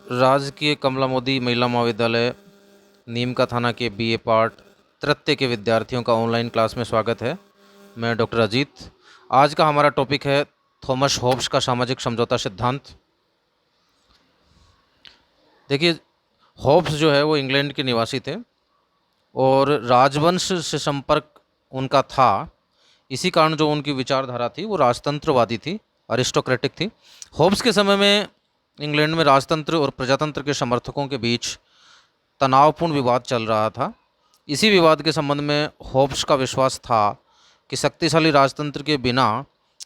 राजकीय कमला मोदी महिला महाविद्यालय नीम का थाना के बीए पार्ट तृतीय के विद्यार्थियों का ऑनलाइन क्लास में स्वागत है। मैं डॉक्टर अजीत। आज का हमारा टॉपिक है थॉमस होब्स का सामाजिक समझौता सिद्धांत। देखिए, होब्स जो है वो इंग्लैंड के निवासी थे और राजवंश से संपर्क उनका था। इसी कारण जो उनकी विचारधारा थी वो राजतंत्रवादी थी, अरिस्टोक्रेटिक थी। होब्स के समय में इंग्लैंड में राजतंत्र और प्रजातंत्र के समर्थकों के बीच तनावपूर्ण विवाद चल रहा था। इसी विवाद के संबंध में होब्स का विश्वास था कि शक्तिशाली राजतंत्र के बिना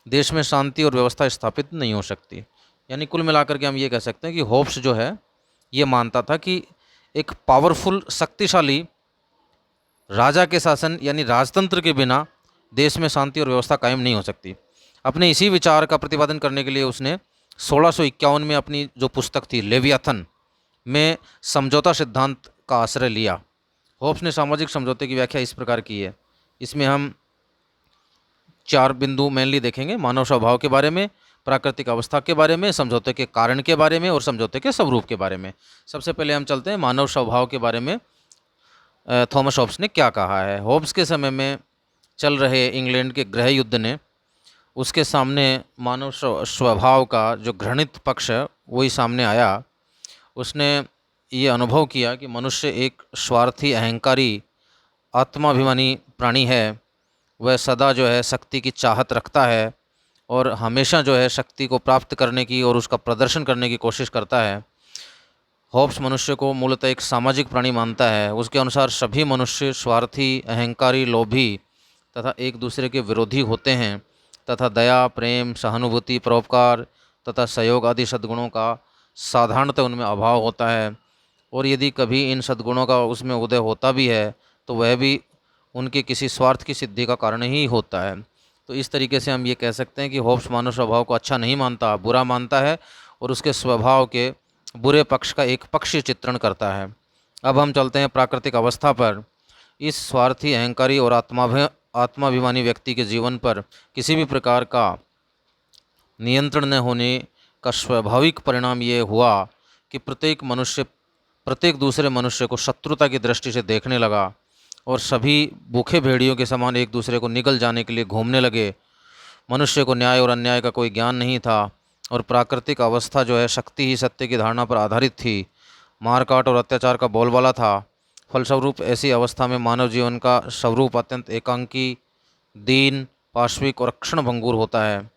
देश में शांति और व्यवस्था स्थापित नहीं हो सकती। यानी कुल मिलाकर के हम ये कह सकते हैं कि होब्स जो है ये मानता था कि एक पावरफुल, शक्तिशाली राजा के शासन यानी राजतंत्र के बिना देश में शांति और व्यवस्था कायम नहीं हो सकती। अपने इसी विचार का प्रतिपादन करने के लिए उसने 1651 में अपनी जो पुस्तक थी लेवियाथन में समझौता सिद्धांत का आश्रय लिया। होब्स ने सामाजिक समझौते की व्याख्या इस प्रकार की है। इसमें हम 4 बिंदु मेनली देखेंगे: मानव स्वभाव के बारे में, प्राकृतिक अवस्था के बारे में, समझौते के कारण के बारे में और समझौते के स्वरूप के बारे में। सबसे पहले हम चलते हैं मानव स्वभाव के बारे में। थॉमस होब्स ने क्या कहा है। होब्स के समय में चल रहे इंग्लैंड के गृह युद्ध ने उसके सामने मानव स्वभाव का जो घृणित पक्ष है वही सामने आया। उसने ये अनुभव किया कि मनुष्य एक स्वार्थी, अहंकारी, आत्माभिमानी प्राणी है। वह सदा जो है शक्ति की चाहत रखता है और हमेशा जो है शक्ति को प्राप्त करने की और उसका प्रदर्शन करने की कोशिश करता है। होब्स मनुष्य को मूलतः एक सामाजिक प्राणी मानता है। उसके अनुसार सभी मनुष्य स्वार्थी, अहंकारी, लोभी तथा एक दूसरे के विरोधी होते हैं तथा दया, प्रेम, सहानुभूति, परोपकार तथा सहयोग आदि सद्गुणों का साधारणतः उनमें अभाव होता है। और यदि कभी इन सद्गुणों का उसमें उदय होता भी है तो वह भी उनके किसी स्वार्थ की सिद्धि का कारण ही होता है। तो इस तरीके से हम ये कह सकते हैं कि होब्स मानव स्वभाव को अच्छा नहीं मानता, बुरा मानता है और उसके स्वभाव के बुरे पक्ष का एक पक्षीय चित्रण करता है। अब हम चलते हैं प्राकृतिक अवस्था पर। इस स्वार्थी, अहंकारी और आत्माभिमानी व्यक्ति के जीवन पर किसी भी प्रकार का नियंत्रण न होने का स्वाभाविक परिणाम ये हुआ कि प्रत्येक दूसरे मनुष्य को शत्रुता की दृष्टि से देखने लगा और सभी भूखे भेड़ियों के समान एक दूसरे को निगल जाने के लिए घूमने लगे। मनुष्य को न्याय और अन्याय का कोई ज्ञान नहीं था और प्राकृतिक अवस्था जो है शक्ति ही सत्य की धारणा पर आधारित थी। मारकाट और अत्याचार का बोलबाला था। फलस्वरूप ऐसी अवस्था में मानव जीवन का स्वरूप अत्यंत एकांकी, दीन, पाश्विक और क्षणभंगुर होता है।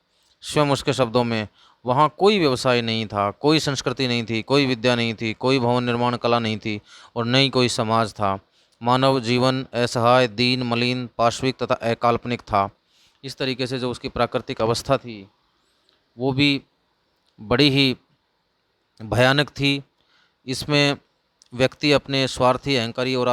स्वयं उसके शब्दों में, वहाँ कोई व्यवसाय नहीं था, कोई संस्कृति नहीं थी, कोई विद्या नहीं थी, कोई भवन निर्माण कला नहीं थी और न ही कोई समाज था। मानव जीवन असहाय, दीन, मलिन, पाश्विक तथा अकाल्पनिक था। इस तरीके से जो उसकी प्राकृतिक अवस्था थी वो भी बड़ी ही भयानक थी। इसमें व्यक्ति अपने स्वार्थी, अहंकारी और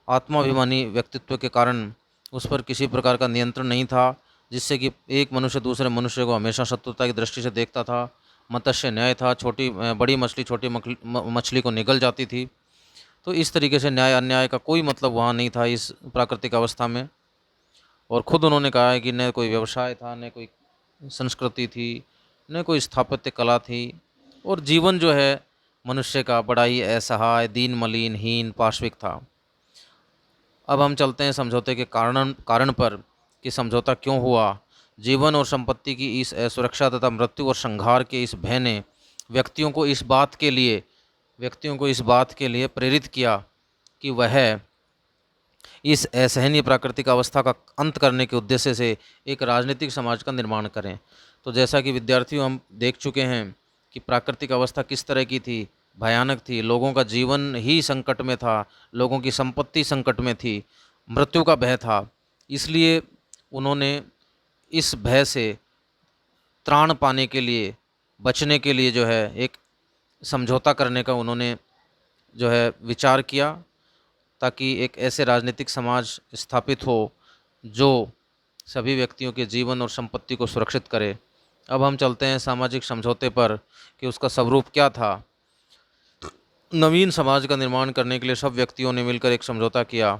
आत्माभिमानी व्यक्तित्व के कारण उस पर किसी प्रकार का नियंत्रण नहीं था, जिससे कि एक मनुष्य दूसरे मनुष्य को हमेशा शत्रुता की दृष्टि से देखता था। मत्स्य न्याय था, बड़ी मछली छोटी मछली को निगल जाती थी। तो इस तरीके से न्याय अन्याय का कोई मतलब वहाँ नहीं था इस प्राकृतिक अवस्था में। और ख़ुद उन्होंने कहा है कि न कोई व्यवसाय था, न कोई संस्कृति थी, न कोई स्थापत्य कला थी और जीवन जो है मनुष्य का बड़ा ही असहाय, दीन, मलिन, हीन, पाश्विक था। अब हम चलते हैं समझौते के कारण पर कि समझौता क्यों हुआ। जीवन और संपत्ति की इस असुरक्षा तथा मृत्यु और संहार के इस भय ने व्यक्तियों को इस बात के लिए प्रेरित किया कि वह इस असहनीय प्राकृतिक अवस्था का अंत करने के उद्देश्य से एक राजनीतिक समाज का निर्माण करें। तो जैसा कि विद्यार्थियों हम देख चुके हैं कि प्राकृतिक अवस्था किस तरह की थी, भयानक थी। लोगों का जीवन ही संकट में था, लोगों की संपत्ति संकट में थी, मृत्यु का भय था। इसलिए उन्होंने इस भय से त्राण पाने के लिए, बचने के लिए जो है एक समझौता करने का उन्होंने जो है विचार किया, ताकि एक ऐसे राजनीतिक समाज स्थापित हो जो सभी व्यक्तियों के जीवन और संपत्ति को सुरक्षित करे। अब हम चलते हैं सामाजिक समझौते पर कि उसका स्वरूप क्या था। नवीन समाज का निर्माण करने के लिए सब व्यक्तियों ने मिलकर एक समझौता किया।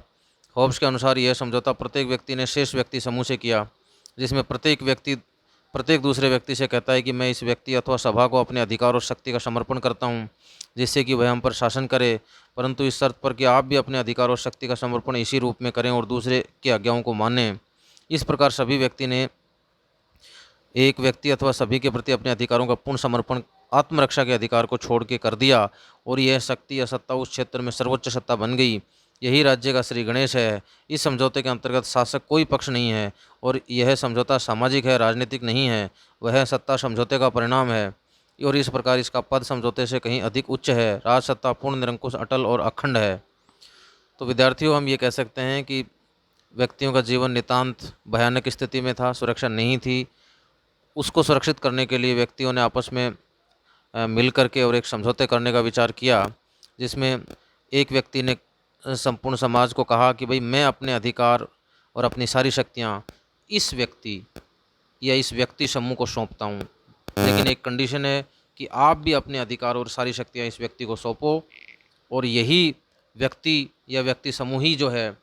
होब्स के अनुसार यह समझौता प्रत्येक व्यक्ति ने शेष व्यक्ति समूह से किया, जिसमें प्रत्येक व्यक्ति प्रत्येक दूसरे व्यक्ति से कहता है कि मैं इस व्यक्ति अथवा सभा को अपने अधिकार और शक्ति का समर्पण करता हूँ जिससे कि वह हम पर शासन करे, परंतु इस शर्त पर कि आप भी अपने अधिकार और शक्ति का समर्पण इसी रूप में करें और दूसरे की आज्ञाओं को मानें। इस प्रकार सभी व्यक्ति ने एक व्यक्ति अथवा सभी के प्रति अपने अधिकारों का पूर्ण समर्पण आत्मरक्षा के अधिकार को छोड़ के कर दिया और यह शक्ति या सत्ता उस क्षेत्र में सर्वोच्च सत्ता बन गई। यही राज्य का श्री गणेश है। इस समझौते के अंतर्गत शासक कोई पक्ष नहीं है और यह समझौता सामाजिक है, राजनीतिक नहीं है। वह सत्ता समझौते का परिणाम है और इस प्रकार इसका पद समझौते से कहीं अधिक उच्च है। राज सत्ता पूर्ण, निरंकुश, अटल और अखंड है। तो विद्यार्थियों, हम ये कह सकते हैं कि व्यक्तियों का जीवन नितांत भयानक स्थिति में था, सुरक्षा नहीं थी। उसको सुरक्षित करने के लिए व्यक्तियों ने आपस में मिल करके और एक समझौते करने का विचार किया, जिसमें एक व्यक्ति ने संपूर्ण समाज को कहा कि भाई मैं अपने अधिकार और अपनी सारी शक्तियाँ इस व्यक्ति या इस व्यक्ति समूह को सौंपता हूँ, लेकिन एक कंडीशन है कि आप भी अपने अधिकार और सारी शक्तियाँ इस व्यक्ति को सौंपो और यही व्यक्ति या व्यक्ति समूह ही जो है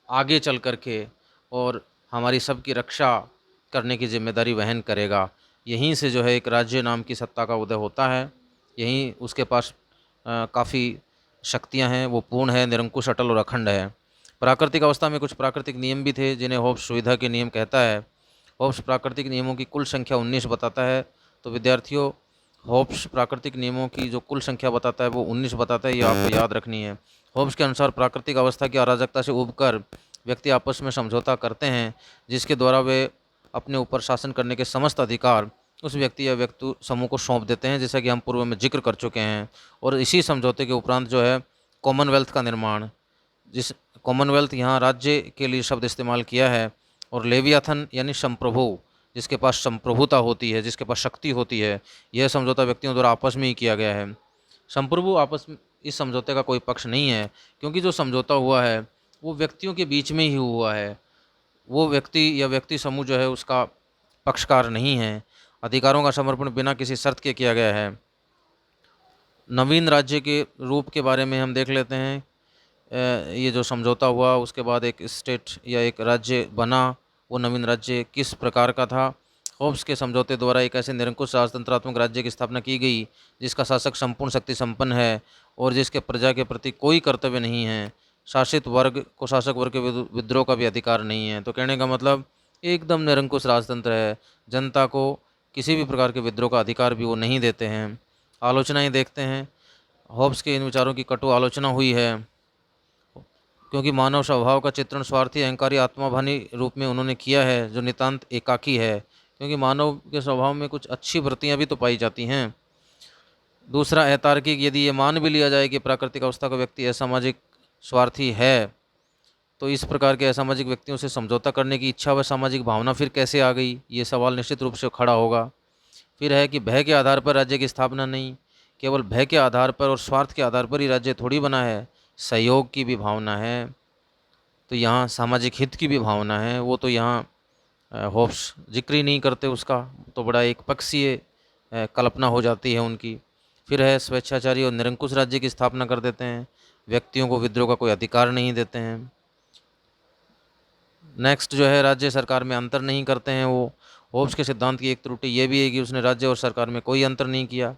आगे चल करके और हमारी सबकी रक्षा करने की जिम्मेदारी वहन करेगा। यहीं से जो है एक राज्य नाम की सत्ता का उदय होता है। यहीं उसके पास काफ़ी शक्तियां हैं, वो पूर्ण है, निरंकुश, अटल और अखंड है। प्राकृतिक अवस्था में कुछ प्राकृतिक नियम भी थे जिन्हें होब्स सुविधा के नियम कहता है। होब्स प्राकृतिक नियमों की कुल संख्या 19 बताता है। तो विद्यार्थियों, होब्स प्राकृतिक नियमों की जो कुल संख्या बताता है वो 19 बताता है, ये आपको याद रखनी है। होब्स के अनुसार प्राकृतिक अवस्था की अराजकता से उबकर व्यक्ति आपस में समझौता करते हैं जिसके द्वारा वे अपने ऊपर शासन करने के समस्त अधिकार उस व्यक्ति या व्यक्ति समूह को सौंप देते हैं, जैसा कि हम पूर्व में जिक्र कर चुके हैं। और इसी समझौते के उपरांत जो है कॉमनवेल्थ का निर्माण, जिस कॉमनवेल्थ यहाँ राज्य के लिए शब्द इस्तेमाल किया है, और लेवियाथन यानी संप्रभु, जिसके पास संप्रभुता होती है, जिसके पास शक्ति होती है, यह समझौता व्यक्तियों द्वारा आपस में ही किया गया है। संप्रभु आपस में इस समझौते का कोई पक्ष नहीं है, क्योंकि जो समझौता हुआ है वो व्यक्तियों के बीच में ही हुआ है। वो व्यक्ति या व्यक्ति समूह जो है उसका पक्षकार नहीं है। अधिकारों का समर्पण बिना किसी शर्त के किया गया है। नवीन राज्य के रूप के बारे में हम देख लेते हैं। ये जो समझौता हुआ उसके बाद एक स्टेट या एक राज्य बना, वो नवीन राज्य किस प्रकार का था। होब्स के समझौते द्वारा एक ऐसे निरंकुश राजतंत्रात्मक राज्य की स्थापना की गई जिसका शासक संपूर्ण शक्ति संपन्न है और जिसके प्रजा के प्रति कोई कर्तव्य नहीं है। शासित वर्ग को शासक वर्ग के विद्रोह का भी अधिकार नहीं है। तो कहने का मतलब एकदम निरंकुश राजतंत्र है। जनता को किसी भी प्रकार के विद्रोह का अधिकार भी वो नहीं देते हैं। आलोचनाएं देखते हैं। होब्स के इन विचारों की कटु आलोचना हुई है क्योंकि मानव स्वभाव का चित्रण स्वार्थी, अहंकारी, आत्माभानी रूप में उन्होंने किया है जो नितांत एकाकी है, क्योंकि मानव के स्वभाव में कुछ अच्छी वृत्तियां भी तो पाई जाती हैं। दूसरा, अतार्किक। यदि ये मान भी लिया जाए कि प्राकृतिक अवस्था का व्यक्ति असामाजिक, स्वार्थी है, तो इस प्रकार के असामाजिक व्यक्तियों से समझौता करने की इच्छा व सामाजिक भावना फिर कैसे आ गई, ये सवाल निश्चित रूप से खड़ा होगा। फिर है कि भय के आधार पर राज्य की स्थापना नहीं, केवल भय के आधार पर और स्वार्थ के आधार पर ही राज्य थोड़ी बना है। सहयोग की भी भावना है, तो यहाँ सामाजिक हित की भी भावना है। वो तो यहाँ होप्स जिक्र ही नहीं करते उसका, तो बड़ा एक पक्षीय कल्पना हो जाती है उनकी। फिर है स्वेच्छाचारी और निरंकुश राज्य की स्थापना कर देते हैं, व्यक्तियों को विद्रोह का कोई अधिकार नहीं देते हैं। नेक्स्ट जो है राज्य सरकार में अंतर नहीं करते हैं वो। होब्स के सिद्धांत की एक त्रुटि ये भी है कि उसने राज्य और सरकार में कोई अंतर नहीं किया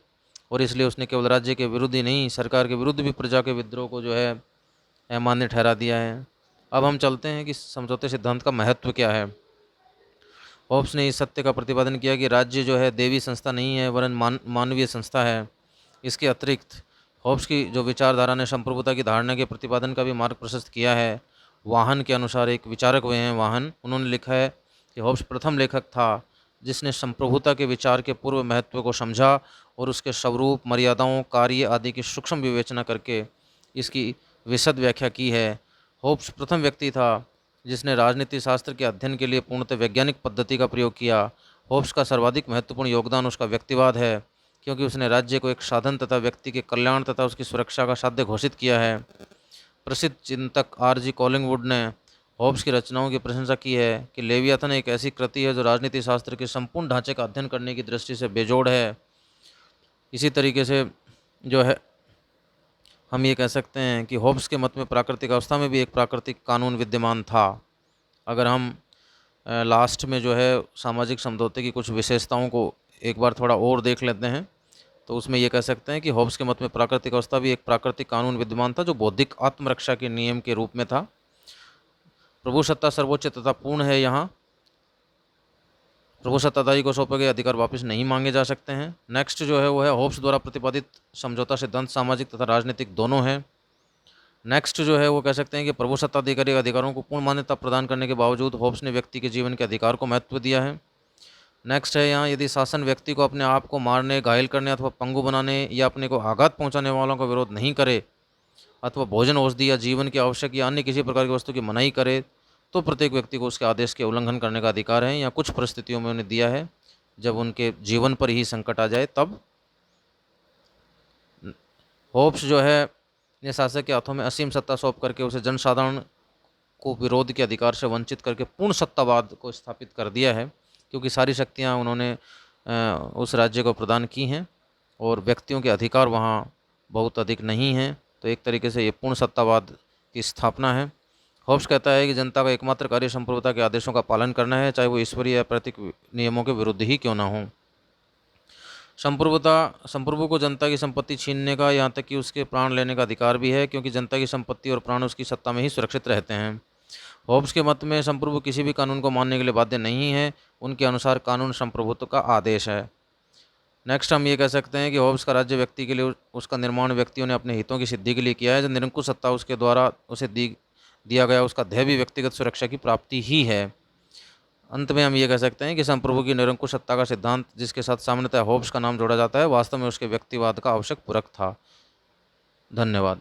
और इसलिए उसने केवल राज्य के विरुद्ध ही नहीं, सरकार के विरुद्ध भी प्रजा के विद्रोह को जो है अमान्य ठहरा दिया है। अब हम चलते हैं कि समझौते सिद्धांत का महत्व क्या है। होब्स ने इस सत्य का प्रतिपादन किया कि राज्य जो है देवी संस्था नहीं है वरन मानवीय संस्था है। इसके अतिरिक्त होब्स की जो विचारधारा ने संप्रभुता की धारणा के प्रतिपादन का भी मार्ग प्रशस्त किया है। वाहन के अनुसार, एक विचारक हुए हैं वाहन, उन्होंने लिखा है कि होब्स प्रथम लेखक था जिसने संप्रभुता के विचार के पूर्व महत्व को समझा और उसके स्वरूप, मर्यादाओं, कार्य आदि की सूक्ष्म विवेचना करके इसकी विशद व्याख्या की है। होब्स प्रथम व्यक्ति था जिसने राजनीति शास्त्र के अध्ययन के लिए पूर्णतः वैज्ञानिक पद्धति का प्रयोग किया। होब्स का सर्वाधिक महत्वपूर्ण योगदान उसका व्यक्तिवाद है, क्योंकि उसने राज्य को एक साधन तथा व्यक्ति के कल्याण तथा उसकी सुरक्षा का साध्य घोषित किया है। प्रसिद्ध चिंतक R.G. कॉलिंगवुड ने होब्स की रचनाओं की प्रशंसा की है कि लेवियाथन एक ऐसी कृति है जो राजनीति शास्त्र के संपूर्ण ढांचे का अध्ययन करने की दृष्टि से बेजोड़ है। इसी तरीके से जो है हम ये कह सकते हैं कि होब्स के मत में प्राकृतिक अवस्था में भी एक प्राकृतिक कानून विद्यमान था। अगर हम लास्ट में जो है सामाजिक समझौते की कुछ विशेषताओं को एक बार थोड़ा और देख लेते हैं। तो उसमें ये कह सकते हैं कि होब्स के मत में प्राकृतिक अवस्था भी एक प्राकृतिक कानून विद्यमान था जो बौद्धिक आत्मरक्षा के नियम के रूप में था। प्रभु सत्ता सर्वोच्च तथा पूर्ण है। यहाँ प्रभु सत्ताधारी को सौंपे गए अधिकार वापस नहीं मांगे जा सकते हैं। नेक्स्ट जो है वो है होब्स द्वारा प्रतिपादित समझौता सिद्धांत सामाजिक तथा राजनीतिक दोनों है। नेक्स्ट जो है वो कह सकते हैं कि प्रभु सत्ताधिकारी अधिकारों को पूर्ण मान्यता प्रदान करने के बावजूद होब्स ने व्यक्ति के जीवन के अधिकार को महत्व दिया है। नेक्स्ट है यहाँ, यदि शासन व्यक्ति को अपने आप को मारने, घायल करने अथवा पंगु बनाने या अपने को आघात पहुंचाने वालों का विरोध नहीं करे अथवा भोजन, औषधि या जीवन की आवश्यक या अन्य किसी प्रकार की वस्तु की मनाही करे तो प्रत्येक व्यक्ति को उसके आदेश के उल्लंघन करने का अधिकार है। या कुछ परिस्थितियों में उन्हें दिया है जब उनके जीवन पर ही संकट आ जाए तब। होब्स जो है ने शासक के हाथों में असीम सत्ता सौंप करके उसे जनसाधारण को विरोध के अधिकार से वंचित करके पूर्ण सत्तावाद को स्थापित कर दिया है, क्योंकि सारी शक्तियां उन्होंने उस राज्य को प्रदान की हैं और व्यक्तियों के अधिकार वहाँ बहुत अधिक नहीं हैं। तो एक तरीके से ये पूर्ण सत्तावाद की स्थापना है। होब्स कहता है कि जनता का एकमात्र कार्य संप्रभुता के आदेशों का पालन करना है, चाहे वो ईश्वरीय या प्रतीक नियमों के विरुद्ध ही क्यों ना हो। संप्रभु को जनता की संपत्ति छीनने का, यहाँ तक कि उसके प्राण लेने का अधिकार भी है, क्योंकि जनता की संपत्ति और प्राण उसकी सत्ता में ही सुरक्षित रहते हैं। होब्स के मत में संप्रभु किसी भी कानून को मानने के लिए बाध्य नहीं है। उनके अनुसार कानून संप्रभुत्व का आदेश है। नेक्स्ट हम ये कह सकते हैं कि होब्स का राज्य व्यक्ति के लिए उसका निर्माण व्यक्तियों ने अपने हितों की सिद्धि के लिए किया है। जो निरंकुश सत्ता उसके द्वारा उसे दिया गया उसका ध्येय भी व्यक्तिगत सुरक्षा की प्राप्ति ही है। अंत में हम ये कह सकते हैं कि संप्रभु की निरंकुश सत्ता का सिद्धांत, जिसके साथ सामान्यतः होब्स का नाम जोड़ा जाता है, वास्तव में उसके व्यक्तिवाद का आवश्यक पूरक था। धन्यवाद।